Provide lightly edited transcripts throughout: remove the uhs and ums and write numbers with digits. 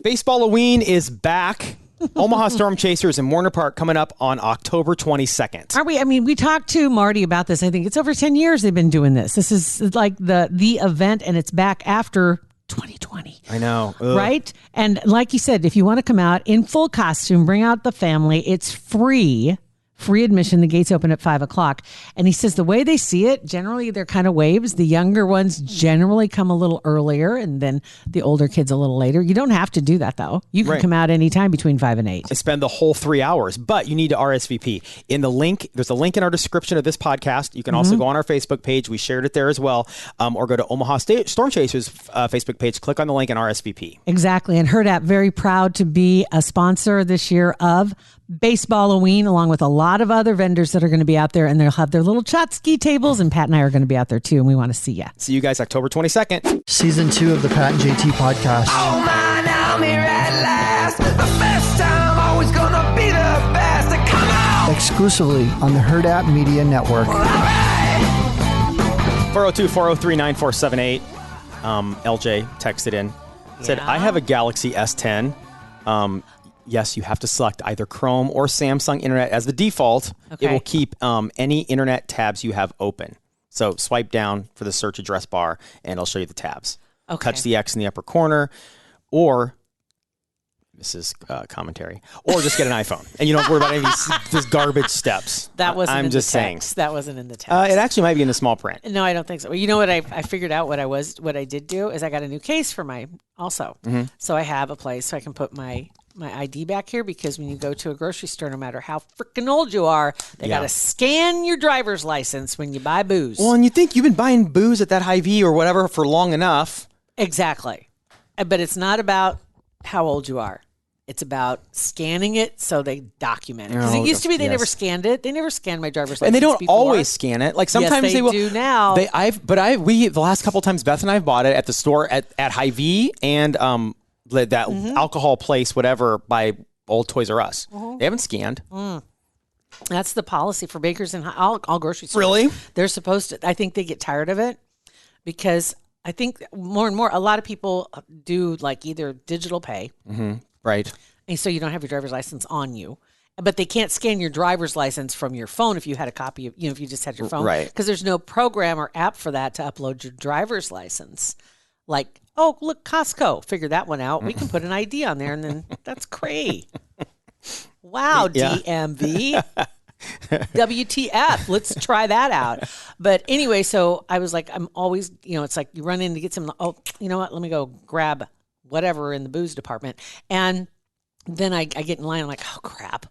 Baseball-Halloween is back. Omaha Storm Chasers in Warner Park coming up on October 22nd. Are we? I mean, we talked to Marty about this. I think it's over 10 years they've been doing this. This is like the event, and it's back after 2020. I know. Ugh. Right? And like you said, if you want to come out in full costume, bring out the family, it's free admission. The gates open at 5:00. And he says the way they see it, generally they're kind of waves. The younger ones generally come a little earlier, and then the older kids a little later. You don't have to do that, though. You can come out anytime between 5 and 8. And spend the whole 3 hours, but you need to RSVP. In the link, there's a link in our description of this podcast. You can also go on our Facebook page. We shared it there as well. Or go to Omaha Storm Chasers Facebook page, click on the link and RSVP. Exactly. And Hurrdat, very proud to be a sponsor this year of Baseball-Halloween, along with a lot of other vendors that are going to be out there, and they'll have their little Chotsky tables, and Pat and I are going to be out there too, and we want to see you. See you guys October 22nd. Season 2 of the Pat and JT podcast. Oh man, I'm here at last. The best time, always gonna be the best. Come on! Exclusively on the Hurrdat Media Network. 402-403-9478. LJ texted in. Said, I have a Galaxy S10. Yes, you have to select either Chrome or Samsung Internet as the default. Okay. It will keep any internet tabs you have open. So swipe down for the search address bar, and it'll show you the tabs. Okay. Touch the X in the upper corner, or this is commentary, or just get an iPhone, and you don't worry about any of these garbage steps. That wasn't I'm in just the text. saying. That wasn't in the text. It actually might be in the small print. No, I don't think so. Well, you know what? I figured out what I did do is I got a new case for my also. So I have a place so I can put my ID back here, because when you go to a grocery store, no matter how freaking old you are, they got to scan your driver's license when you buy booze. Well, and you think you've been buying booze at that Hy-Vee or whatever for long enough. Exactly. But it's not about how old you are. It's about scanning it so they document it. Because it used to be they never scanned it. They never scanned my driver's license. And they don't before. always scan it. Like sometimes yes, they will. do now. The last couple of times Beth and I have bought it at the store at Hy-Vee and that alcohol place, whatever, by old Toys R Us. They haven't scanned. That's the policy for bakers and all grocery stores. Really? They're supposed to. I think they get tired of it because I think more and more, a lot of people do like either digital pay. Right. And so you don't have your driver's license on you. But they can't scan your driver's license from your phone if you had a copy of, if you just had your phone. Right. Because there's no program or app for that to upload your driver's license. Like, oh, look, Costco. Figure that one out. We can put an ID on there, and then that's cray. Wow, DMV. WTF. Let's try that out. But anyway, so I was like, I'm always, it's like you run in to get some, you know what? Let me go grab whatever in the booze department. And then I get in line. I'm like, oh, crap.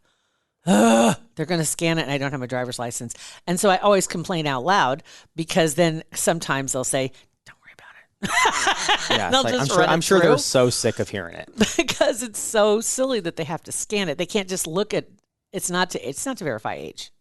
They're going to scan it and I don't have my driver's license. And so I always complain out loud, because then sometimes they'll say, don't worry about it. Yeah, I'm sure they're so sick of hearing it. Because it's so silly that they have to scan it. They can't just look at, it's not to verify age.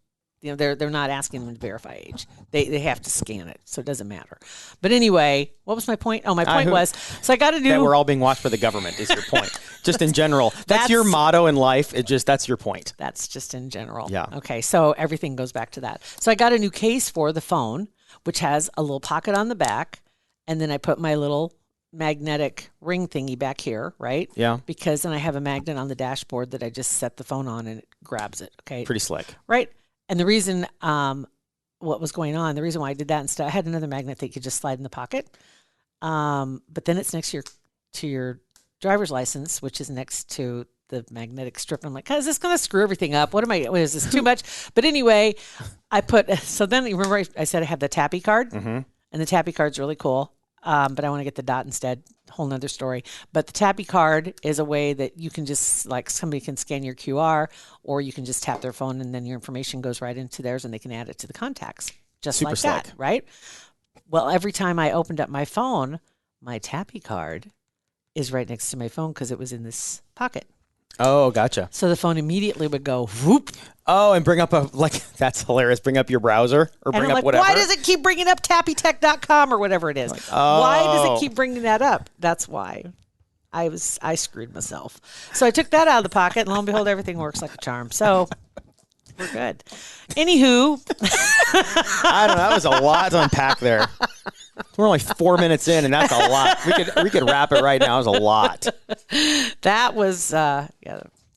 They're not asking them to verify age. They have to scan it, so it doesn't matter. But anyway, what was my point? Oh, my point was, so I got to do. That we're all being watched by the government is your point. Just in general. That's your motto in life. That's your point. That's just in general. Yeah. Okay, so everything goes back to that. So I got a new case for the phone, which has a little pocket on the back, and then I put my little magnetic ring thingy back here, right? Yeah. Because then I have a magnet on the dashboard that I just set the phone on and it grabs it. Okay. Pretty slick. Right. And the reason, what was going on, the reason why I did that instead, I had another magnet that you could just slide in the pocket. But then it's next to your driver's license, which is next to the magnetic strip. I'm like, is this going to screw everything up? Is this too much? But anyway, so then you remember I said I have the Tappy card, and the Tappy card's really cool. But I want to get the dot instead. Whole nother story. But the Tappy card is a way that you can just, like, somebody can scan your QR, or you can just tap their phone and then your information goes right into theirs and they can add it to the contacts. Just Super like slick. that, right? Well, every time I opened up my phone, my Tappy card is right next to my phone because it was in this pocket. Oh, gotcha. So the phone immediately would go whoop. Oh, and bring up that's hilarious. Bring up your browser or bring up whatever. Why does it keep bringing up tappytech.com or whatever it is? Why does it keep bringing that up? That's why. I screwed myself. So I took that out of the pocket, and lo and behold, everything works like a charm. So we're good. Anywho. I don't know. That was a lot to unpack there. We're only 4 minutes in, and that's a lot. We could wrap it right now. It's a lot. That was yeah.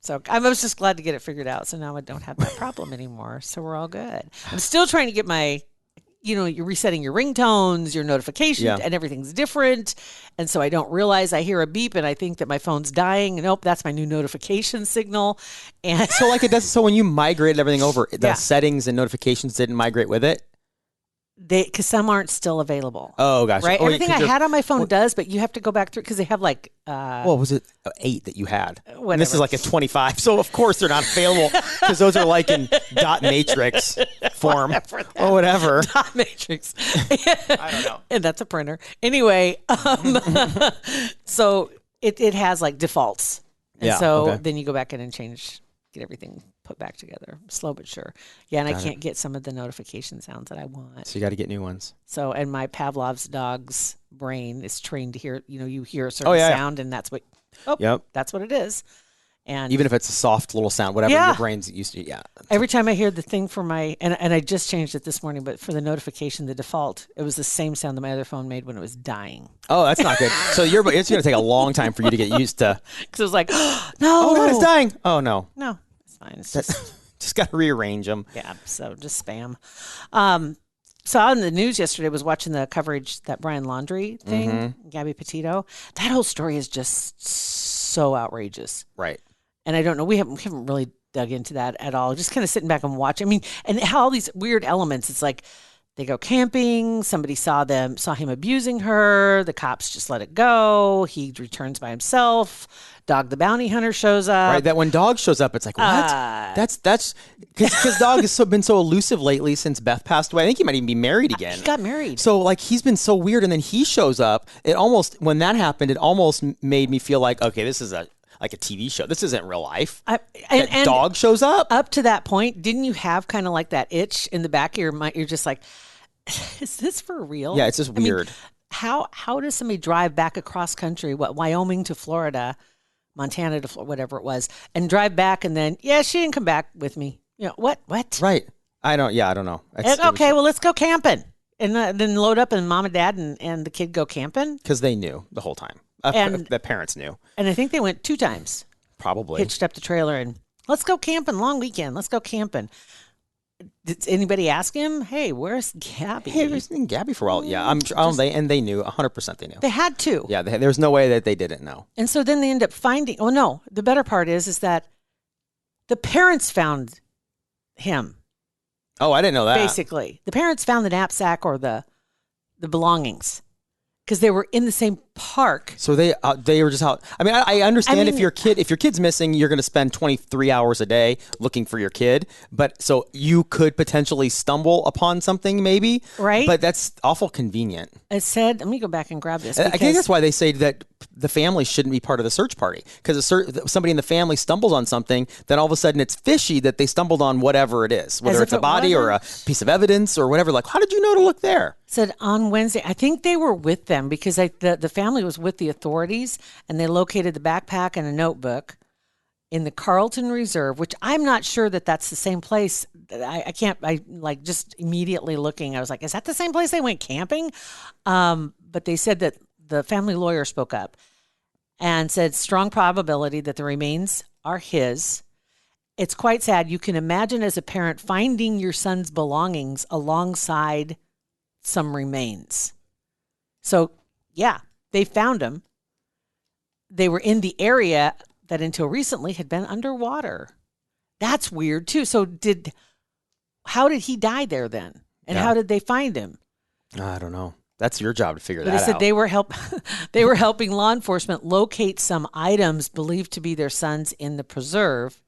So I was just glad to get it figured out. So now I don't have that problem anymore. So we're all good. I'm still trying to get my, you're resetting your ringtones, your notifications, and everything's different. And so I don't realize I hear a beep and I think that my phone's dying. Nope, that's my new notification signal. And so like it does. So when you migrated everything over, the settings and notifications didn't migrate with it. Because some aren't still available. Oh gosh! Right, everything I had on my phone does, but you have to go back through because they have like. What was it? 8 that you had. And this is like a 25. So of course they're not available because those are like in dot matrix form or whatever. Dot matrix. I don't know. And that's a printer. Anyway, so it has like defaults, and then you go back in and get everything put back together, slow but sure. Yeah, and I can't get some of the notification sounds that I want. So you got to get new ones. So, and my Pavlov's dog's brain is trained to hear, you hear a certain sound, and that's what, that's what it is. And even if it's a soft little sound, whatever your brain's used to, Every time I hear the thing for my, and I just changed it this morning, but for the notification, the default, it was the same sound that my other phone made when it was dying. Oh, that's not good. So it's going to take a long time for you to get used to. Because it was like, no. Oh, God, it's dying. Oh, no. No. Fine. It's just got to rearrange them. Yeah, so just spam. So on the news yesterday, was watching the coverage, that Brian Laundrie thing, Gabby Petito. That whole story is just so outrageous. Right. And I don't know, we haven't really dug into that at all. Just kind of sitting back and watching. I mean, and how all these weird elements. It's like they go camping. Somebody saw him abusing her. The cops just let it go. He returns by himself. Dog the bounty hunter shows up. Right, that when Dog shows up, it's like, what? That's because Dog has been so elusive lately since Beth passed away. I think he might even be married again. He got married. So like he's been so weird, and then he shows up. When that happened, it almost made me feel like, okay, this is like a TV show. This isn't real life. And Dog shows up. Up to that point, didn't you have kind of like that itch in the back of your mind? You're just like, is this for real? Yeah, it's just weird. How does somebody drive back across country, Wyoming to Florida, Montana to Florida, whatever it was, and drive back, and then she didn't come back with me. What? Right. I don't know. Okay, well, let's go camping, and then load up, and mom and dad and the kid go camping because they knew the whole time. And the parents knew, and I think they went 2 times. Probably hitched up the trailer and let's go camping. Long weekend. Let's go camping. Did anybody ask him, hey, where's Gabby? Hey, where's Gabby for all? Yeah, I'm sure. They knew 100%. They knew. They had to. Yeah, there's no way that they didn't know. And so then they end up finding. Oh no, the better part is that the parents found him. Oh, I didn't know that. Basically, the parents found the knapsack or the belongings. Because they were in the same park. So they were just out. I mean, I understand if your kid's missing, you're going to spend 23 hours a day looking for your kid. But so you could potentially stumble upon something, maybe. Right. But that's awful convenient. It said, let me go back and grab this. I think that's why they say that the family shouldn't be part of the search party. Because somebody in the family stumbles on something, then all of a sudden it's fishy that they stumbled on whatever it is, whether it's a body or a piece of evidence or whatever. Like, how did you know to look there? Said on Wednesday, I think they were with them because the family was with the authorities, and they located the backpack and a notebook in the Carlton Reserve, which I'm not sure that that's the same place. I like just immediately looking, I was like, is that the same place they went camping? But they said that the family lawyer spoke up and said strong probability that the remains are his. It's quite sad. You can imagine as a parent finding your son's belongings alongside some remains. So, yeah, they found him. They were in the area that until recently had been underwater. That's weird too. So how did he die there then? And how did they find him? I don't know. That's your job to figure that out. They said they were helping law enforcement locate some items believed to be their son's in the preserve.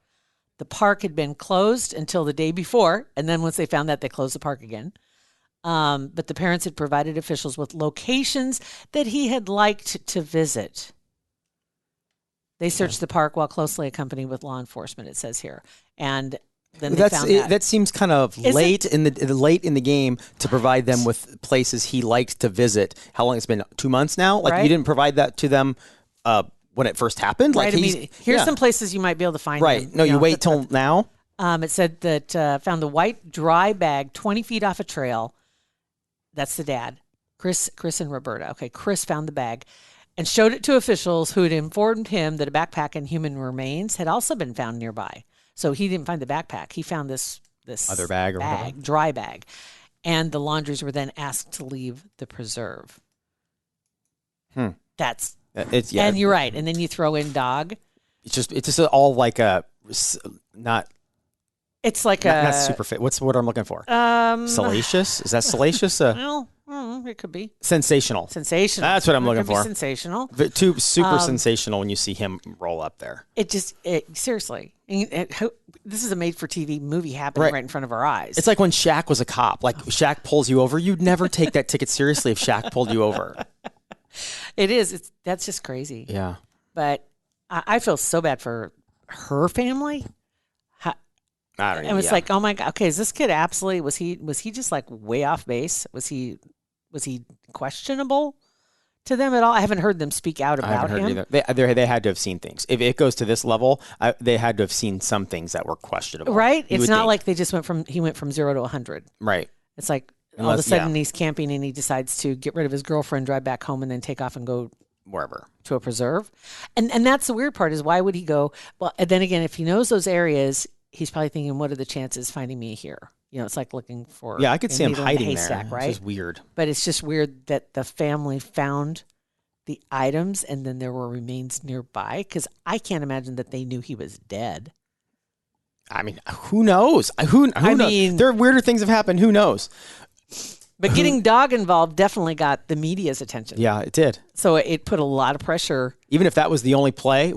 The park had been closed until the day before, and then once they found that, they closed the park again. But the parents had provided officials with locations that he had liked to visit. They searched the park while closely accompanied with law enforcement, it says here. And then they found that. That seems kind of late in the game to provide them with places he liked to visit. How long? It's been 2 months now? Like, you didn't provide that to them when it first happened? Right. Like, here's some places you might be able to find him. No, you wait till now? It said that found the white dry bag 20 feet off a trail. That's the dad. Chris and Roberta. Okay, Chris found the bag and showed it to officials who had informed him that a backpack and human remains had also been found nearby. So he didn't find the backpack. He found this other bag or whatever. Dry bag. And the Laundries were then asked to leave the preserve. That's it's and you're right. And then you throw in dog. It's just all like a not. It's like not super fit. What's the word I'm looking for? Salacious? Is that salacious? Well, it could be sensational. Sensational. That's what I'm looking for. Sensational. Too super sensational when you see him roll up there. Seriously. This is a made-for-TV movie happening right in front of our eyes. It's like when Shaq was a cop. Like Shaq pulls you over. You'd never take that ticket seriously if Shaq pulled you over. It is. That's just crazy. Yeah. But I feel so bad for her family. I don't know. It was like, oh my God. Okay, is this kid absolutely was he just like way off base? Was he questionable to them at all? I haven't heard them speak out about him. Either. They had to have seen things. If it goes to this level, they had to have seen some things that were questionable. Right? It's not like they just went from 0 to 100. Right. It's like all of a sudden he's camping and he decides to get rid of his girlfriend, drive back home, and then take off and go wherever to a preserve. And that's the weird part is why would he go? Well, and then again, if he knows those areas, he's probably thinking, what are the chances finding me here? You know, it's like looking for I could see him hiding haystack, there. Right? It's just weird. But it's just weird that the family found the items and then there were remains nearby because I can't imagine that they knew he was dead. I mean, who knows? Who knows? There are weirder things have happened. Who knows? But getting dog involved definitely got the media's attention. Yeah, it did. So it put a lot of pressure. Even if that was the only play,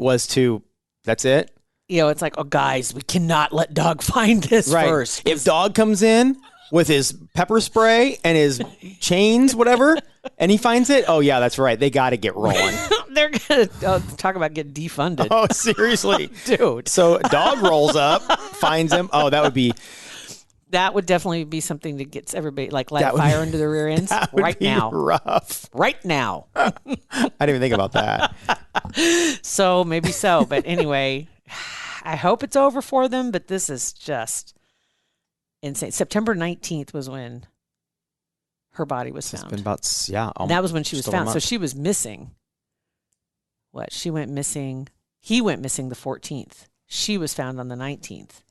that's it. You know, it's like, oh, guys, we cannot let dog find this first. If dog comes in with his pepper spray and his chains, whatever, and he finds it, oh, yeah, that's right. They got to get rolling. They're going to talk about getting defunded. Oh, seriously. Dude. So dog rolls up, finds him. Oh, that would definitely be something that gets everybody, like, light fire into their rear ends right now. Rough. Right now. I didn't even think about that. So maybe so. But anyway, I hope it's over for them, but this is just insane. September 19th was when her body was found. It's been about, and that was when she was found. So she was missing. She went missing. He went missing the 14th. She was found on the 19th.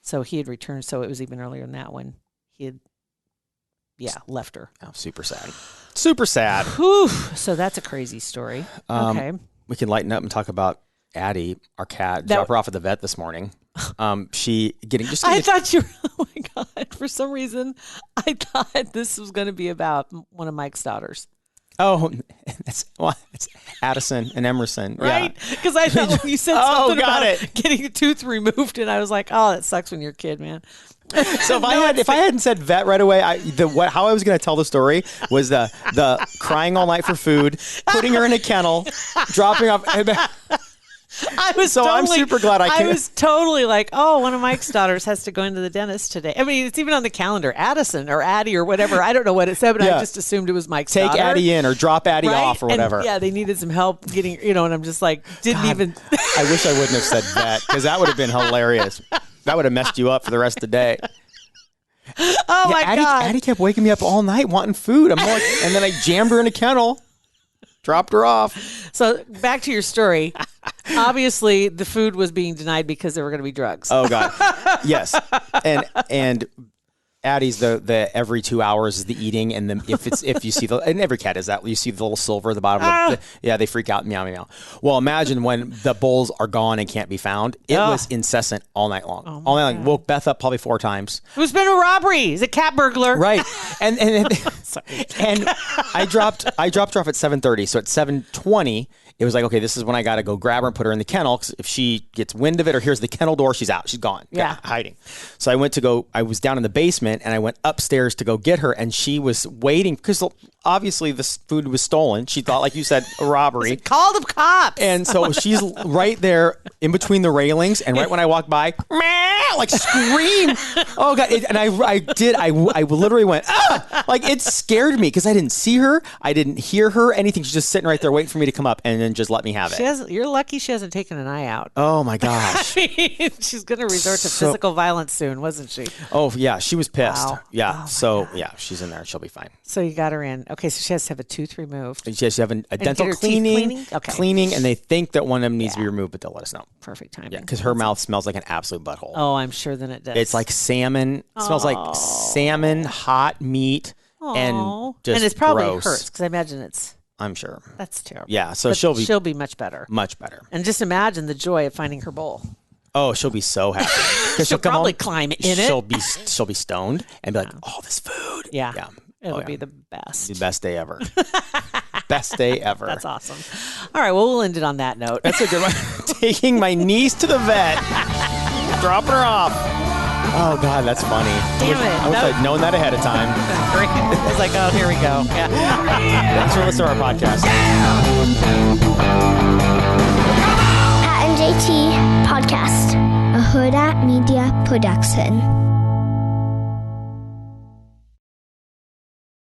So he had returned. So it was even earlier than that when he had, left her. Oh, super sad. Super sad. Whew. So that's a crazy story. Okay. We can lighten up and talk about Addie, our cat. Drop her off at the vet this morning. I thought you were, oh my God. For some reason, I thought this was going to be about one of Mike's daughters. Oh, it's Addison and Emerson. Right? Because I thought when you said something about getting a tooth removed, and I was like, oh, that sucks when you're a kid, man. So if I hadn't said vet right away, how I was going to tell the story was the crying all night for food, putting her in a kennel, dropping off. I'm super glad I was totally like, oh, one of Mike's daughters has to go into the dentist today. I mean, it's even on the calendar, Addison or Addie or whatever. I don't know what it said, but I just assumed it was Mike's daughter. Take Addie in or drop Addie off or whatever. And, they needed some help getting, and I'm just like, I wish I wouldn't have said that because that would have been hilarious. That would have messed you up for the rest of the day. Oh my God. Addie kept waking me up all night wanting food. I'm like, and then I jammed her in a kennel. Dropped her off. So back to your story. Obviously, the food was being denied because there were going to be drugs. Oh God, yes. And Addie's the every 2 hours is the eating, and then if you see and every cat is that you see the little silver at the bottom. They freak out, meow meow. Well, imagine when the bowls are gone and can't be found. It was incessant all night long. All night long. Woke Beth up probably 4 times. Who's been a robbery? He's a cat burglar. Right. And I dropped her off at 7:30. So at 7:20. It was like, okay, this is when I got to go grab her and put her in the kennel. Cause if she gets wind of it or hears the kennel door, she's out. She's gone. Hiding. So I was down in the basement and I went upstairs to go get her. And she was waiting because obviously this food was stolen. She thought, like you said, a robbery. Call the cops. And so she's right there in between the railings. And right when I walked by, like scream. Oh God. I literally went, ah! Like it scared me because I didn't see her. I didn't hear her, anything. She's just sitting right there waiting for me to come up and then just let me have it. You're lucky she hasn't taken an eye out. Oh my gosh. She's going to resort to physical violence soon, wasn't she? Oh yeah. She was pissed. Wow. Yeah. Yeah, she's in there. She'll be fine. So you got her in. Okay. So she has to have a tooth removed. She has to have a dental get her teeth cleaning, cleaning? and they think that one of them needs to be removed, but they'll let us know. Perfect timing. Yeah, because her mouth smells like an absolute butthole. Oh, I'm sure then it does. It's like salmon. It smells like salmon, hot meat, and just and it's probably gross. hurts because I imagine it's. I'm sure. That's terrible. Yeah, so But she'll be much better. much better. And just imagine the joy of finding her bowl. Oh, she'll be so happy. She'll come probably home, climb in it. She'll be stoned and be like, "Oh, this food." Yeah. Yeah. It'll be the best. The best day ever. Best day ever. That's awesome. All right, well, we'll end it on that note. That's a good one. Taking my niece to the vet. Dropping her off. Oh, God, that's funny. Damn it. I wish I'd known that ahead of time. I was like, oh, here we go. Yeah. Thanks for listening to our podcast. Pat and JT Podcast, a Hurrdat Media Production.